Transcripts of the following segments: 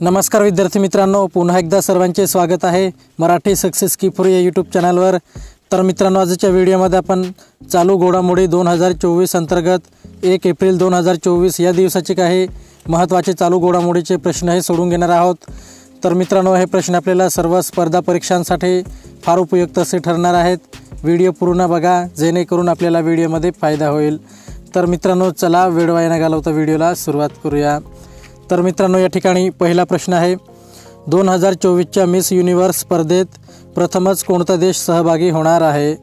नमस्कार विद्यार्थी मित्रांनो, पुन्हा एकदा सर्वांचे स्वागत आहे मराठी सक्सेस की फॉर या यूट्यूब चॅनलवर। तर मित्रांनो, आजच्या व्हिडिओमध्ये आपण चालू घडामोडी 2024 अंतर्गत 1 एप्रिल 2024 या दिवसाचे काही महत्त्वाचे चालू घडामोडीचे प्रश्न हे सोडून घेणार आहोत। तर मित्रांनो, हे प्रश्न आपल्याला सर्व स्पर्धा परीक्षांसाठी फार उपयुक्त असे ठरणार आहेत। व्हिडिओ पूर्ण बघा जेणेकरून आपल्याला व्हिडिओमध्ये फायदा होईल। तर मित्रांनो, चला वेळ वाया न घालवता व्हिडिओला सुरुवात करूया। तर मित्रांनो, या ठिकाणी पहिला प्रश्न आहे, 2024च्या मिस युनिव्हर्स स्पर्धेत प्रथमच कोणता देश सहभागी होणार आहे?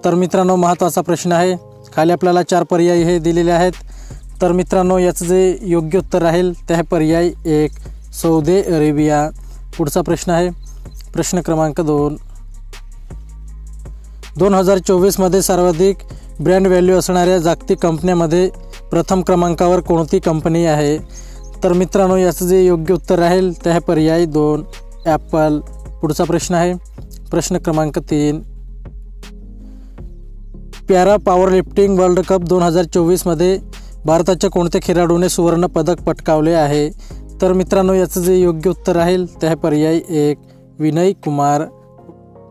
तर मित्रांनो, महत्त्वाचा प्रश्न आहे। खाली आपल्याला 4 पर्याय हे दिलेले आहेत। तर मित्रांनो, याचं जे योग्य उत्तर राहील ते आहे पर्याय 1 सौदी अरेबिया। पुढचा प्रश्न आहे प्रश्न क्रमांक 2, 2024मध्ये सर्वाधिक ब्रँड व्हॅल्यू असणाऱ्या जागतिक कंपन्यांमध्ये प्रथम क्रमांकावर कोणती कंपनी आहे? तर मित्रांनो, याचं जे योग्य उत्तर राहील ते आहे पर्याय 2 ॲपल। पुढचा प्रश्न आहे प्रश्न क्रमांक 3, पॅरा पॉवरलिफ्टिंग वर्ल्ड कप 2024मध्ये भारताच्या कोणत्या खेळाडूने सुवर्ण पदक पटकावले आहे? तर मित्रांनो, याचं जे योग्य उत्तर राहील ते आहे पर्याय 1 विनय कुमार।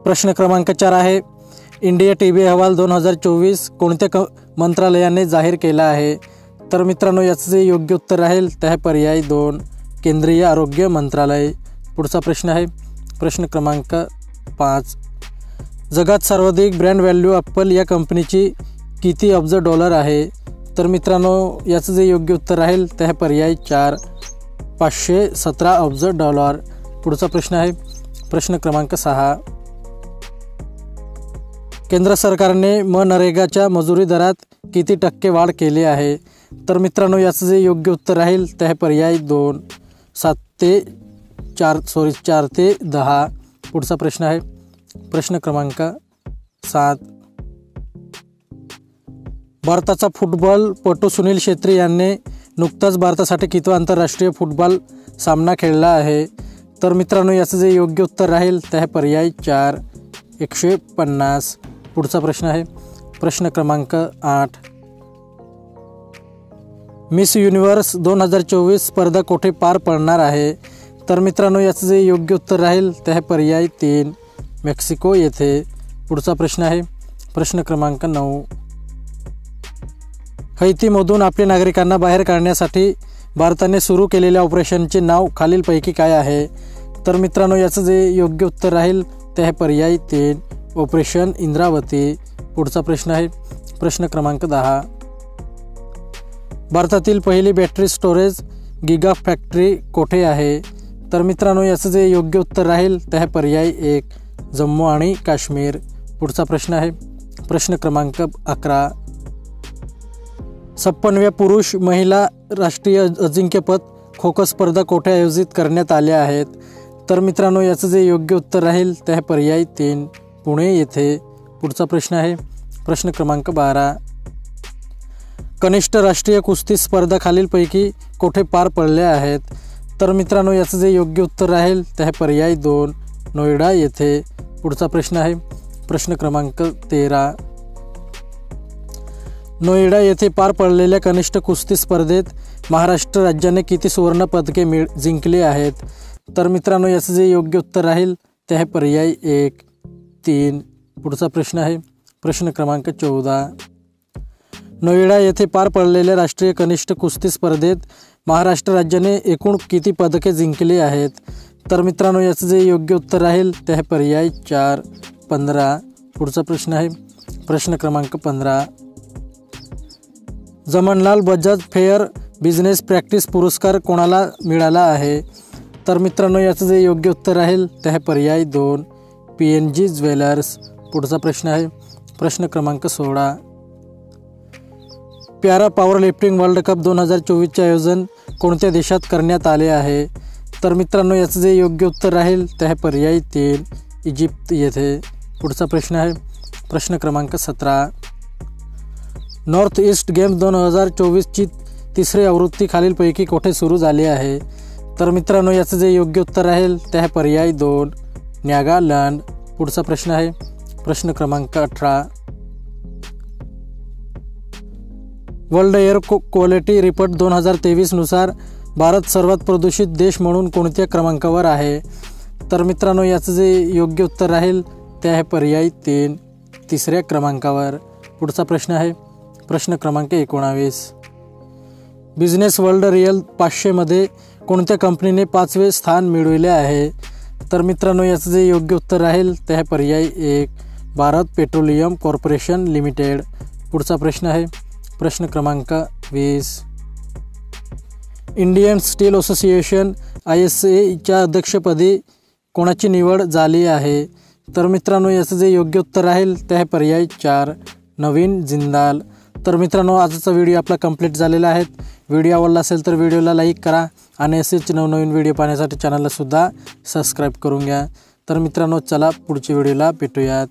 प्रश्न क्रमांक 4 आहे, इंडिया टीबी अहवाल 2024 कोणत्या मंत्रालयाने जाहीर केला आहे? तर मित्रांनो, याचं जे योग्य उत्तर राहील ते आहे पर्याय 2 केंद्रीय आरोग्य मंत्रालय। पुढचा प्रश्न आहे प्रश्न क्रमांक 5, जगात सर्वाधिक ब्रँड व्हॅल्यू ॲपल या कंपनीची किती अब्ज डॉलर आहे? तर मित्रांनो, याचं जे योग्य उत्तर राहील ते आहे पर्याय 4 517 अब्ज डॉलर। पुढचा प्रश्न आहे प्रश्न क्रमांक 6, केंद्र सरकारने मनरेगाच्या मजुरी दरात किती टक्के वाढ केली आहे? तर मित्रांनो, याचं जे योग्य उत्तर राहील ते आहे पर्याय 2 4 ते 10। पुढचा प्रश्न आहे प्रश्न क्रमांक 7, भारताचा फुटबॉलपटू सुनील छेत्री यांनी नुकताच भारतासाठी कितवा आंतरराष्ट्रीय फुटबॉल सामना खेळला आहे? तर मित्रांनो, याचं जे योग्य उत्तर राहील ते आहे पर्याय 4 150। पुढचा प्रश्न आहे प्रश्न क्रमांक 8, मिस युनिव्हर्स 2024 स्पर्धा कोठे पार पडणार आहे? तर मित्रांनो, याचं जे योग्य उत्तर राहील ते आहे पर्याय 3 मेक्सिको येथे। पुढचा प्रश्न आहे प्रश्न क्रमांक 9, हैतीमधून आपल्या नागरिकांना बाहेर काढण्यासाठी भारताने सुरू केलेल्या ऑपरेशनचे नाव खालीलपैकी काय आहे? तर मित्रांनो, याचं जे योग्य उत्तर राहील ते आहे पर्याय 3 ऑपरेशन इंद्रावती। पुढचा प्रश्न आहे प्रश्न क्रमांक 10, भारतातील पहिली बॅटरी स्टोरेज गिगा फॅक्टरी कोठे आहे? तर मित्रांनो, याचं जे योग्य उत्तर राहील ते आहे पर्याय 1 जम्मू आणि काश्मीर। पुढचा प्रश्न आहे प्रश्न क्रमांक 11, 56व्या पुरुष महिला राष्ट्रीय अजिंक्यपद खो खो स्पर्धा कोठे आयोजित करण्यात आल्या आहेत? तर मित्रांनो, याचं जे योग्य उत्तर राहील ते आहे पर्याय 3 पुणे येथे। पुढचा प्रश्न आहे प्रश्न क्रमांक 12, कनिष्ठ राष्ट्रीय कुस्ती स्पर्धा खालीलपैकी कोठे पार पडल्या आहेत? तर मित्रांनो, याचं जे योग्य उत्तर राहील ते आहे पर्याय 2 नोएडा येथे। पुढचा प्रश्न आहे प्रश्न क्रमांक 13, नोएडा येथे पार पडलेल्या कनिष्ठ कुस्ती स्पर्धेत महाराष्ट्र राज्याने किती सुवर्ण पदके जिंकली आहेत? तर मित्रांनो, याचं जे योग्य उत्तर राहील ते आहे पर्याय 1 3। पुढचा प्रश्न आहे प्रश्न क्रमांक 14, नोएडा येथे पार पडलेल्या राष्ट्रीय कनिष्ठ कुस्ती स्पर्धेत महाराष्ट्र राज्याने एकूण किती पदके जिंकली आहेत? तर मित्रांनो, याचं जे योग्य उत्तर राहील ते आहे पर्याय 4 15। पुढचा प्रश्न आहे प्रश्न क्रमांक 15, Jamnalal Bajaj fair business practice पुरस्कार कोणाला मिळाला आहे? तर मित्रांनो, याचं जे योग्य उत्तर राहील ते आहे पर्याय 2 PNG ज्वेलर्स। पुढचा प्रश्न आहे प्रश्न क्रमांक 16, पॅरा पॉवरलिफ्टिंग वर्ल्ड कप 2024चे आयोजन कोणत्या देशात करण्यात आले आहे? तर मित्रांनो, याचं जे योग्य उत्तर राहील ते आहे पर्याय 3 इजिप्त येथे। पुढचा प्रश्न आहे प्रश्न क्रमांक 17, नॉर्थ ईस्ट गेम्स 2024ची तिसरी आवृत्ती खालीलपैकी कोठे सुरू झाली आहे? तर मित्रांनो, याचं जे योग्य उत्तर राहील ते आहे पर्याय 2 नागालँड। पुढचा प्रश्न आहे प्रश्न क्रमांक 18, वर्ल्ड एअर क्वालिटी रिपोर्ट 2023 नुसार भारत सर्वात प्रदूषित देश म्हणून कोणत्या क्रमांकावर आहे? तर मित्रांनो, याचं जे योग्य उत्तर राहील ते आहे पर्याय 3, तिसऱ्या क्रमांकावर. पुढचा प्रश्न आहे प्रश्न क्रमांक 19. बिझनेस वर्ल्ड रिअल 500 मध्ये कोणत्या कंपनीने 5वे स्थान मिळविले आहे? तर मित्रांनो, याचं जे योग्य उत्तर राहील ते आहे पर्याय 1, भारत पेट्रोलियम कॉर्पोरेशन लिमिटेड. पुढचा प्रश्न आहे प्रश्न क्रमांक 20. इंडियन स्टील असोसिएशन ISA अध्यक्षपदी कोणाची निवड झाली आहे? तर मित्रांनो, याचं जे योग्य उत्तर राहील ते आहे पर्याय 4, नवीन जिंदाल. तर मित्रांनो, आजचा व्हिडिओ आपला कंप्लीट झालेला आहे. व्हिडिओ आवडला असेल तर व्हिडिओला लाईक करा आणि असेच नवनवीन व्हिडिओ पाहण्यासाठी चॅनलला सुद्धा सबस्क्राईब करून घ्या. तर मित्रांनो, चला पुढच्या व्हिडिओला भेटूयात.